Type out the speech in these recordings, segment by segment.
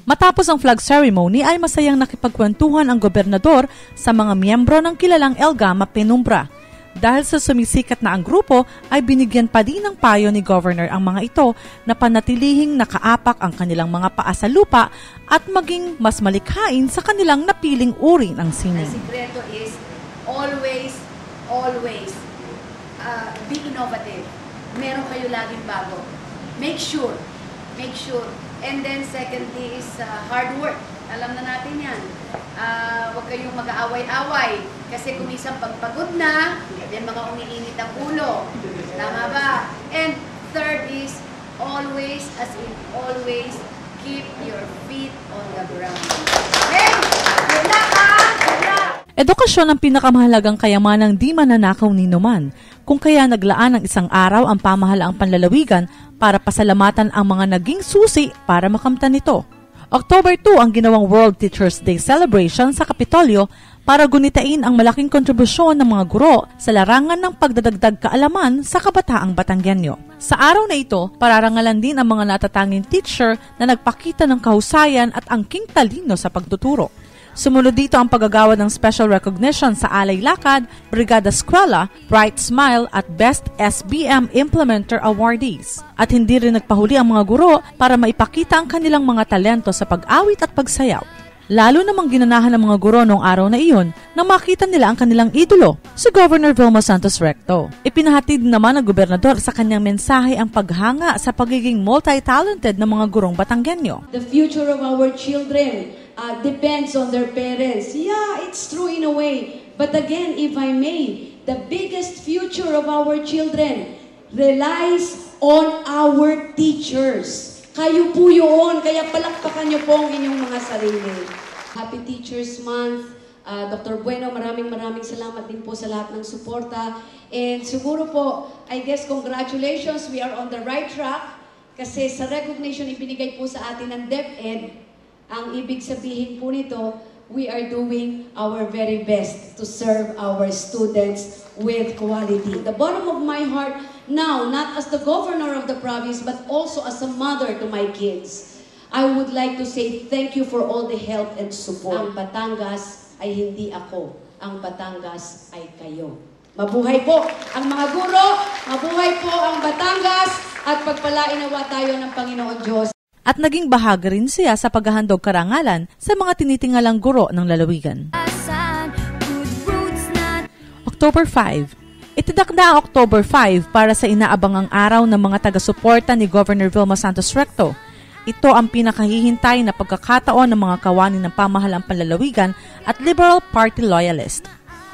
Matapos ang flag ceremony ay masayang nakipagkwentuhan ang gobernador sa mga miyembro ng kilalang El Gama Penumbra. Dahil sa sumisikat na ang grupo ay binigyan pa din ng payo ni Governor ang mga ito na panatilihing nakaapak ang kanilang mga paa sa lupa at maging mas malikhain sa kanilang napiling uri ng sining. Ang sikreto is always be innovative. Meron kayo laging bago. Make sure. And then secondly is hard work. Alam na natin yan. Huwag kayong mag-aaway-away. Kasi kung isang pagpagod na, then mga umiinit ang ulo. Tama ba? And third is always, keep your feet on the ground. Okay? Good luck, ha? Good luck! Edukasyon ang pinakamahalagang kayamanang di mananakaw ni numan. Kung kaya naglaan ng isang araw ang pamahalaang panlalawigan para pasalamatan ang mga naging susi para makamtan nito. October 2 ang ginawang World Teachers Day celebration sa Kapitolyo para gunitain ang malaking kontribusyon ng mga guro sa larangan ng pagdadagdag kaalaman sa kabataang Batanggenyo. Sa araw na ito, pararangalan din ang mga natatanging teacher na nagpakita ng kahusayan at angking talino sa pagtuturo. Sumunod dito ang paggagawa ng special recognition sa Alay Lakad, Brigada Eskwela, Bright Smile at Best SBM Implementer Awardees. At hindi rin nagpahuli ang mga guro para maipakita ang kanilang mga talento sa pag-awit at pagsayaw. Lalo namang ginanahan ng mga guro noong araw na iyon na makita nila ang kanilang idolo, si Governor Vilma Santos Recto. Ipinahatid naman ng gobernador sa kanyang mensahe ang paghanga sa pagiging multi-talented ng mga gurong Batanggenyo. The future of our children depends on their parents. Yeah, it's true in a way. But again, if I may, the biggest future of our children relies on our teachers. Kayo po yun, kaya palakpakan niyo po ang inyong mga sarili. Happy Teachers Month. Dr. Bueno, maraming salamat din po sa lahat ng suporta. And siguro po, I guess congratulations, we are on the right track. Kasi sa recognition ibinigay po sa atin ng DepEd, ang ibig sabihin po nito, we are doing our very best to serve our students with quality. The bottom of my heart now, not as the governor of the province, but also as a mother to my kids, I would like to say thank you for all the help and support. Ang Batangas ay hindi ako. Ang Batangas ay kayo. Mabuhay po ang mga guro, mabuhay po ang Batangas, at pagpalain nawa tayo ng Panginoon Diyos. At naging bahagi rin siya sa paghahandog karangalan sa mga tinitingalang guro ng lalawigan. October 5. Itidakda ang October 5 para sa inaabangang araw ng mga taga-suporta ni Governor Vilma Santos Recto. Ito ang pinakahihintay na pagkakataon ng mga kawani ng pamahalang panlalawigan at Liberal Party loyalist.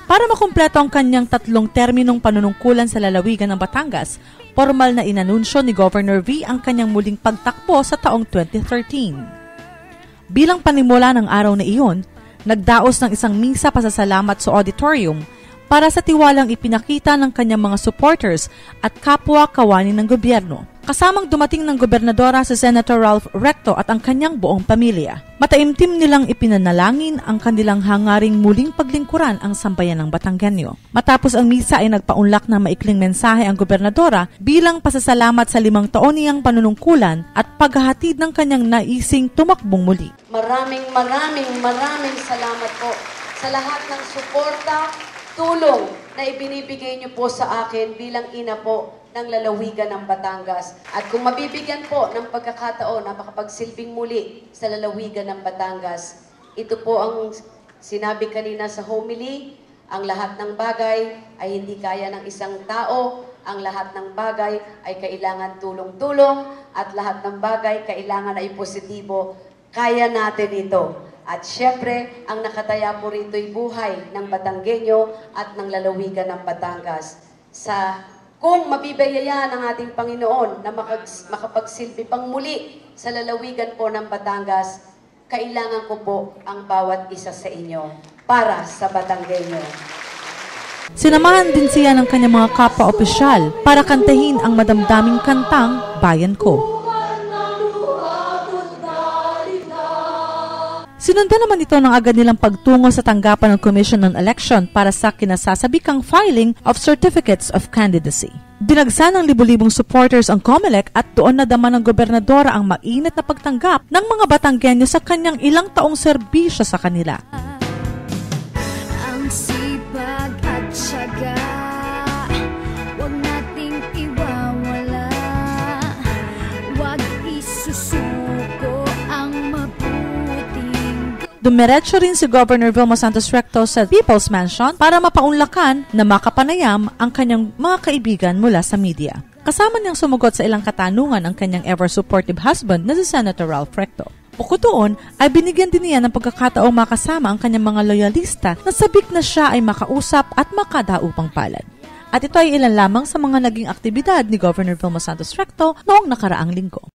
Para makumpleto ang kanyang 3 terminong panunungkulan sa lalawigan ng Batangas, formal na inanunsyo ni Governor V ang kanyang muling pagtakbo sa taong 2013. Bilang panimula ng araw na iyon, nagdaos ng isang misa pasasalamat sa auditorium para sa tiwalang ipinakita ng kanyang mga supporters at kapwa kawani ng gobyerno. Kasamang dumating ng gobernadora si Senator Ralph Recto at ang kanyang buong pamilya. Mataimtim nilang ipinanalangin ang kanilang hangaring muling paglingkuran ang sambayan ng Batanggenyo. Matapos ang misa ay nagpaunlak ng maikling mensahe ang gobernadora bilang pasasalamat sa 5 taon niyang panunungkulan at paghahatid ng kanyang naising tumakbong muli. Maraming salamat po sa lahat ng suporta, tulong na ibinibigay niyo po sa akin bilang ina po ng lalawigan ng Batangas. At kung mabibigyan po ng pagkakataon na makapagsilbing muli sa lalawigan ng Batangas, ito po ang sinabi kanina sa homily, ang lahat ng bagay ay hindi kaya ng isang tao, ang lahat ng bagay ay kailangan tulong-tulong, at lahat ng bagay kailangan ay positibo. Kaya natin ito. At syempre, ang nakataya po rito ay buhay ng Batanggenyo at ng lalawigan ng Batangas. Kung mabibiyayaan ng ating Panginoon na makapagsilbi pang muli sa lalawigan po ng Batangas, kailangan ko po ang bawat isa sa inyo para sa Batanggenyo. Sinamahan din siya ng kanyang mga kapwa-opisyal para kantahin ang madamdaming kantang Bayan Ko. Sinundan naman ito ng agad nilang pagtungo sa tanggapan ng Commission on Election para sa kinasasabikang filing of Certificates of Candidacy. Dinagsa ng libu-libong supporters ang COMELEC at doon nadama ng gobernadora ang mainit na pagtanggap ng mga Batanggenyo sa kanyang ilang taong serbisyo sa kanila. Ang sipag at syaga, huwag nating iwawala, huwag isusuko ang mabuting. Dumiretso rin si Governor Vilma Santos Recto sa People's Mansion para mapaunlakan na makapanayam ang kanyang mga kaibigan mula sa media. Kasama niyang sumugot sa ilang katanungan ang kanyang ever-supportive husband na si Senator Ralph Recto. Bukod doon, ay binigyan din niya ng pagkakataong makasama ang kanyang mga loyalista na sabik na siya ay makausap at makadaupang palad. At ito ay ilan lamang sa mga naging aktibidad ni Governor Vilma Santos Recto noong nakaraang linggo.